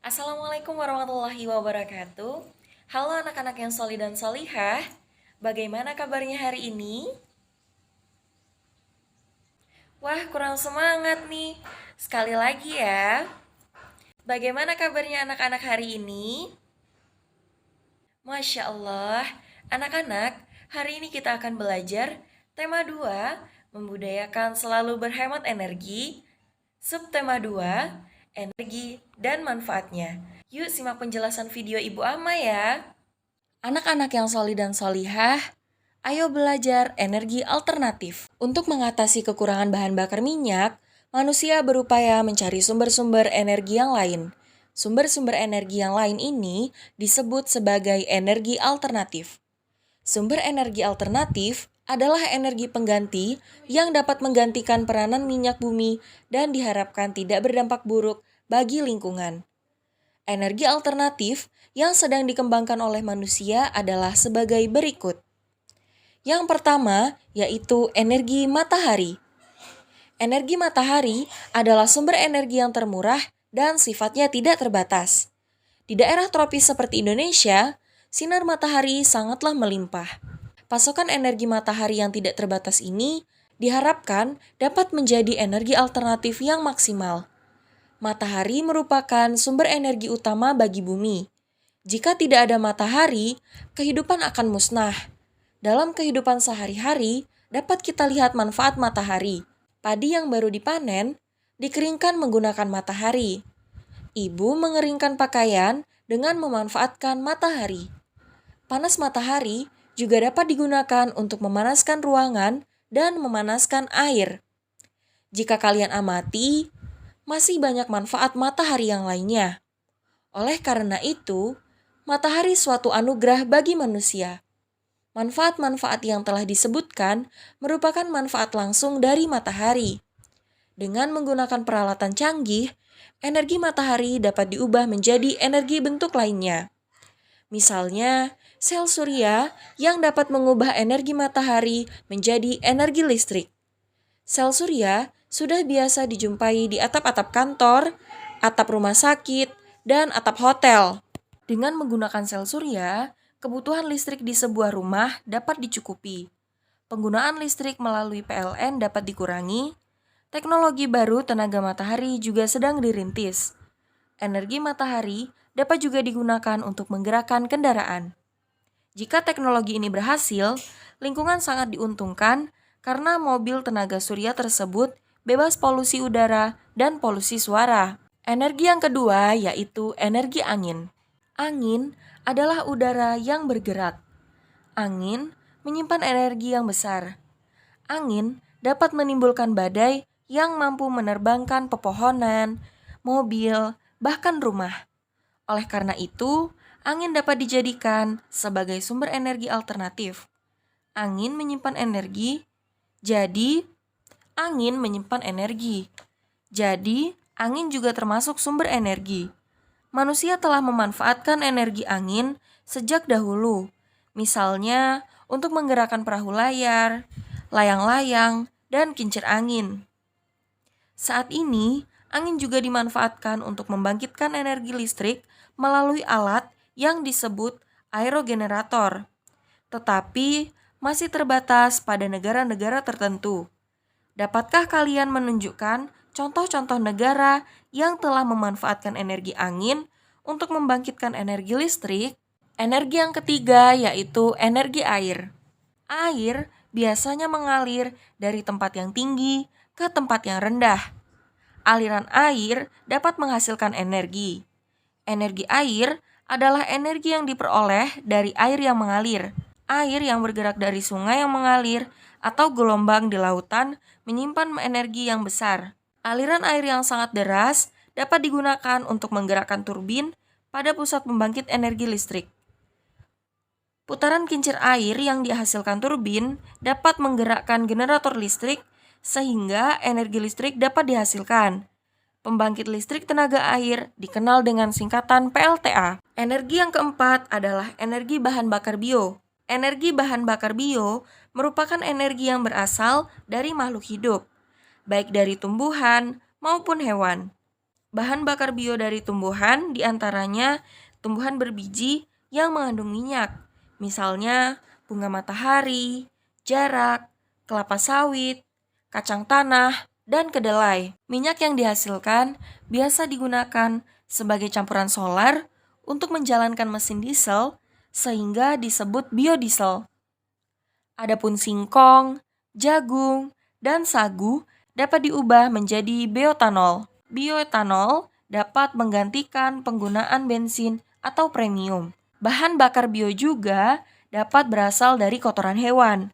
Assalamualaikum warahmatullahi wabarakatuh. Halo anak-anak yang solih dan solihah. Bagaimana kabarnya hari ini? Wah, kurang semangat nih. Sekali lagi ya. Bagaimana kabarnya anak-anak hari ini? Masya Allah. Anak-anak, hari ini kita akan belajar tema 2, membudayakan selalu berhemat energi. Subtema 2, energi dan manfaatnya. Yuk simak penjelasan video Ibu Ama ya. Anak-anak yang solih dan solihah, ayo belajar energi alternatif. Untuk mengatasi kekurangan bahan bakar minyak, manusia berupaya mencari sumber-sumber energi yang lain. Sumber-sumber energi yang lain ini disebut sebagai energi alternatif. Sumber energi alternatif adalah energi pengganti yang dapat menggantikan peranan minyak bumi dan diharapkan tidak berdampak buruk bagi lingkungan. Energi alternatif yang sedang dikembangkan oleh manusia adalah sebagai berikut. Yang pertama yaitu energi matahari. Energi matahari adalah sumber energi yang termurah dan sifatnya tidak terbatas. Di daerah tropis seperti Indonesia, sinar matahari sangatlah melimpah. Pasokan energi matahari yang tidak terbatas ini diharapkan dapat menjadi energi alternatif yang maksimal. Matahari merupakan sumber energi utama bagi bumi. Jika tidak ada matahari, kehidupan akan musnah. Dalam kehidupan sehari-hari, dapat kita lihat manfaat matahari. Padi yang baru dipanen, dikeringkan menggunakan matahari. Ibu mengeringkan pakaian dengan memanfaatkan matahari. Panas matahari juga dapat digunakan untuk memanaskan ruangan dan memanaskan air. Jika kalian amati, masih banyak manfaat matahari yang lainnya. Oleh karena itu, matahari suatu anugerah bagi manusia. Manfaat-manfaat yang telah disebutkan merupakan manfaat langsung dari matahari. Dengan menggunakan peralatan canggih, energi matahari dapat diubah menjadi energi bentuk lainnya. Misalnya, sel surya yang dapat mengubah energi matahari menjadi energi listrik. Sel surya sudah biasa dijumpai di atap-atap kantor, atap rumah sakit, dan atap hotel. Dengan menggunakan sel surya, kebutuhan listrik di sebuah rumah dapat dicukupi. Penggunaan listrik melalui PLN dapat dikurangi. Teknologi baru tenaga matahari juga sedang dirintis. Energi matahari dapat juga digunakan untuk menggerakkan kendaraan. Jika teknologi ini berhasil, lingkungan sangat diuntungkan karena mobil tenaga surya tersebut bebas polusi udara dan polusi suara. Energi yang kedua yaitu energi angin. Angin adalah udara yang bergerak. Angin menyimpan energi yang besar. Angin dapat menimbulkan badai yang mampu menerbangkan pepohonan, mobil, bahkan rumah. Oleh karena itu, angin dapat dijadikan sebagai sumber energi alternatif. Angin menyimpan energi, jadi angin menyimpan energi. Jadi, angin juga termasuk sumber energi. Manusia telah memanfaatkan energi angin sejak dahulu. Misalnya, untuk menggerakkan perahu layar, layang-layang, dan kincir angin. Saat ini, angin juga dimanfaatkan untuk membangkitkan energi listrik melalui alat yang disebut aerogenerator. Tetapi, masih terbatas pada negara-negara tertentu. Dapatkah kalian menunjukkan contoh-contoh negara yang telah memanfaatkan energi angin untuk membangkitkan energi listrik? Energi yang ketiga yaitu energi air. Air biasanya mengalir dari tempat yang tinggi ke tempat yang rendah. Aliran air dapat menghasilkan energi. Energi air adalah energi yang diperoleh dari air yang mengalir. Air yang bergerak dari sungai yang mengalir atau gelombang di lautan menyimpan energi yang besar. Aliran air yang sangat deras dapat digunakan untuk menggerakkan turbin pada pusat pembangkit energi listrik. Putaran kincir air yang dihasilkan turbin dapat menggerakkan generator listrik sehingga energi listrik dapat dihasilkan. Pembangkit listrik tenaga air dikenal dengan singkatan PLTA. Energi yang keempat adalah energi bahan bakar bio. Energi bahan bakar bio merupakan energi yang berasal dari makhluk hidup, baik dari tumbuhan maupun hewan. Bahan bakar bio dari tumbuhan diantaranya tumbuhan berbiji yang mengandung minyak, misalnya bunga matahari, jarak, kelapa sawit, kacang tanah, dan kedelai. Minyak yang dihasilkan biasa digunakan sebagai campuran solar untuk menjalankan mesin diesel sehingga disebut biodiesel. Adapun singkong, jagung, dan sagu dapat diubah menjadi bioetanol. Bioetanol dapat menggantikan penggunaan bensin atau premium. Bahan bakar bio juga dapat berasal dari kotoran hewan.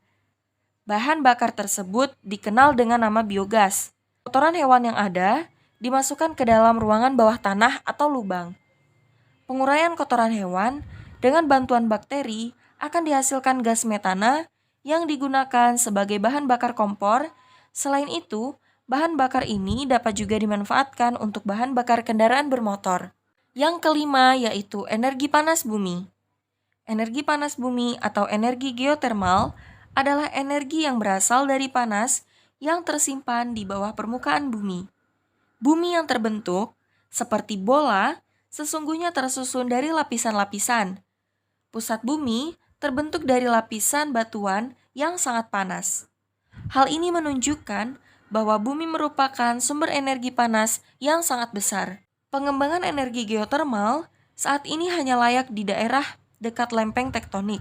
Bahan bakar tersebut dikenal dengan nama biogas. Kotoran hewan yang ada dimasukkan ke dalam ruangan bawah tanah atau lubang. Penguraian kotoran hewan dengan bantuan bakteri akan dihasilkan gas metana yang digunakan sebagai bahan bakar kompor. Selain itu, bahan bakar ini dapat juga dimanfaatkan untuk bahan bakar kendaraan bermotor. Yang kelima yaitu energi panas bumi. Energi panas bumi atau energi geotermal adalah energi yang berasal dari panas yang tersimpan di bawah permukaan bumi. Bumi yang terbentuk seperti bola sesungguhnya tersusun dari lapisan-lapisan. Pusat bumi terbentuk dari lapisan batuan yang sangat panas. Hal ini menunjukkan bahwa bumi merupakan sumber energi panas yang sangat besar. Pengembangan energi geotermal saat ini hanya layak di daerah dekat lempeng tektonik.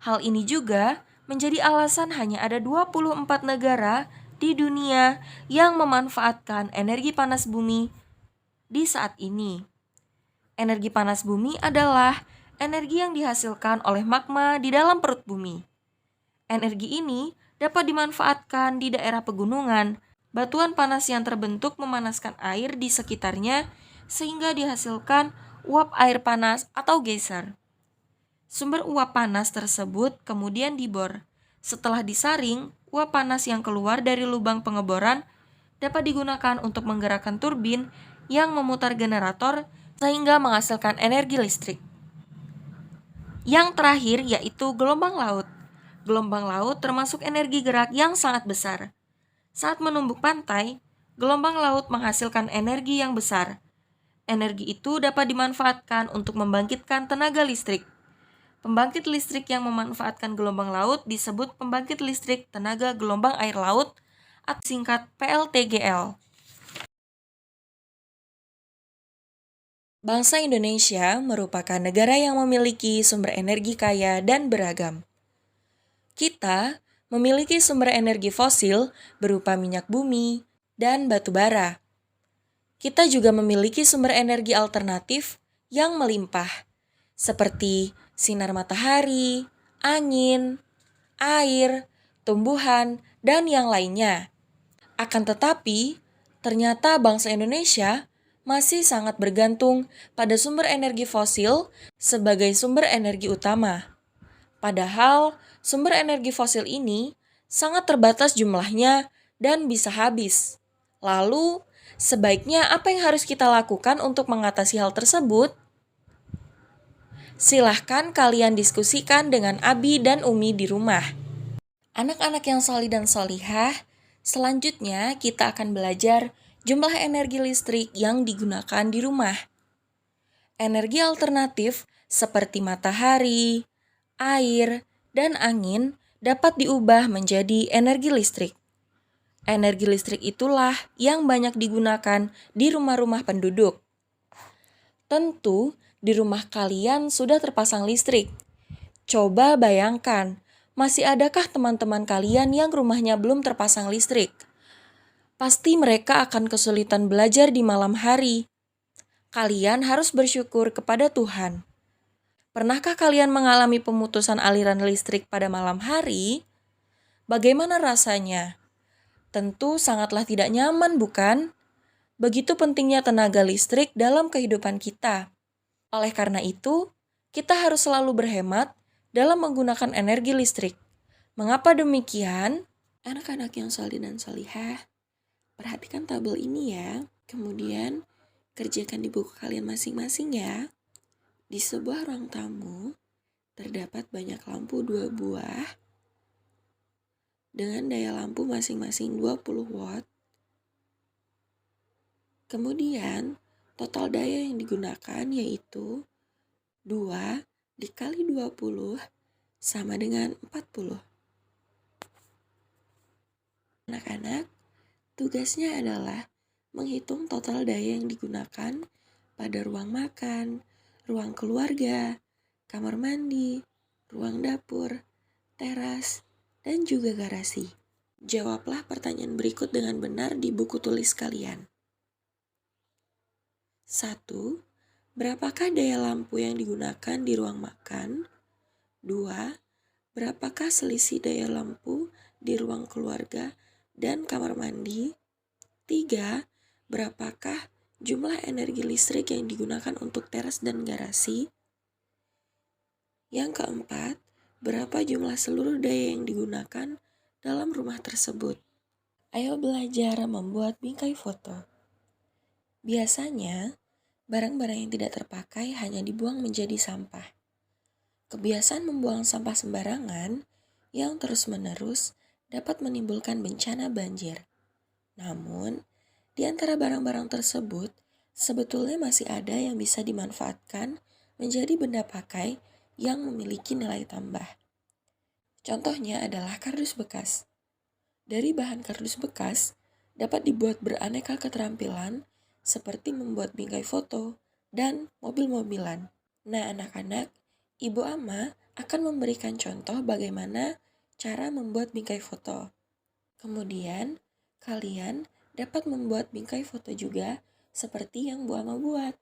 Hal ini juga menjadi alasan hanya ada 24 negara di dunia yang memanfaatkan energi panas bumi di saat ini. Energi panas bumi adalah energi yang dihasilkan oleh magma di dalam perut bumi. Energi ini dapat dimanfaatkan di daerah pegunungan. Batuan panas yang terbentuk memanaskan air di sekitarnya sehingga dihasilkan uap air panas atau geyser. Sumber uap panas tersebut kemudian dibor. Setelah disaring, uap panas yang keluar dari lubang pengeboran dapat digunakan untuk menggerakkan turbin yang memutar generator sehingga menghasilkan energi listrik. Yang terakhir yaitu gelombang laut. Gelombang laut termasuk energi gerak yang sangat besar. Saat menumbuk pantai, gelombang laut menghasilkan energi yang besar. Energi itu dapat dimanfaatkan untuk membangkitkan tenaga listrik. Pembangkit listrik yang memanfaatkan gelombang laut disebut pembangkit listrik tenaga gelombang air laut atau singkat PLTGL. Bangsa Indonesia merupakan negara yang memiliki sumber energi kaya dan beragam. Kita memiliki sumber energi fosil berupa minyak bumi dan batu bara. Kita juga memiliki sumber energi alternatif yang melimpah, seperti sinar matahari, angin, air, tumbuhan, dan yang lainnya. Akan tetapi, ternyata bangsa Indonesia masih sangat bergantung pada sumber energi fosil sebagai sumber energi utama. Padahal, sumber energi fosil ini sangat terbatas jumlahnya dan bisa habis. Lalu, sebaiknya apa yang harus kita lakukan untuk mengatasi hal tersebut? Silahkan kalian diskusikan dengan Abi dan Umi di rumah. Anak-anak yang solih dan solihah, selanjutnya kita akan belajar jumlah energi listrik yang digunakan di rumah. Energi alternatif seperti matahari, air, dan angin dapat diubah menjadi energi listrik. Energi listrik itulah yang banyak digunakan di rumah-rumah penduduk. Tentu, di rumah kalian sudah terpasang listrik. Coba bayangkan, masih adakah teman-teman kalian yang rumahnya belum terpasang listrik? Pasti mereka akan kesulitan belajar di malam hari. Kalian harus bersyukur kepada Tuhan. Pernahkah kalian mengalami pemutusan aliran listrik pada malam hari? Bagaimana rasanya? Tentu sangatlah tidak nyaman, bukan? Begitu pentingnya tenaga listrik dalam kehidupan kita. Oleh karena itu, kita harus selalu berhemat dalam menggunakan energi listrik. Mengapa demikian? Anak-anak yang solih dan solihah, perhatikan tabel ini ya. Kemudian, kerjakan di buku kalian masing-masing ya. Di sebuah ruang tamu, terdapat banyak lampu 2 buah dengan daya lampu masing-masing 20 watt. Kemudian, Total daya yang digunakan yaitu 2 dikali 20 sama dengan 40. Anak-anak, tugasnya adalah menghitung total daya yang digunakan pada ruang makan, ruang keluarga, kamar mandi, ruang dapur, teras, dan juga garasi. Jawablah pertanyaan berikut dengan benar di buku tulis kalian. 1. Berapakah daya lampu yang digunakan di ruang makan? 2. Berapakah selisih daya lampu di ruang keluarga dan kamar mandi? 3. Berapakah jumlah energi listrik yang digunakan untuk teras dan garasi? Yang keempat, berapa jumlah seluruh daya yang digunakan dalam rumah tersebut? Ayo belajar membuat bingkai foto. Biasanya, barang-barang yang tidak terpakai hanya dibuang menjadi sampah. Kebiasaan membuang sampah sembarangan yang terus-menerus dapat menimbulkan bencana banjir. Namun, di antara barang-barang tersebut, sebetulnya masih ada yang bisa dimanfaatkan menjadi benda pakai yang memiliki nilai tambah. Contohnya adalah kardus bekas. Dari bahan kardus bekas dapat dibuat beraneka keterampilan seperti membuat bingkai foto dan mobil-mobilan. Nah, anak-anak, Ibu Ama akan memberikan contoh bagaimana cara membuat bingkai foto. Kemudian, kalian dapat membuat bingkai foto juga seperti yang Bu Ama buat.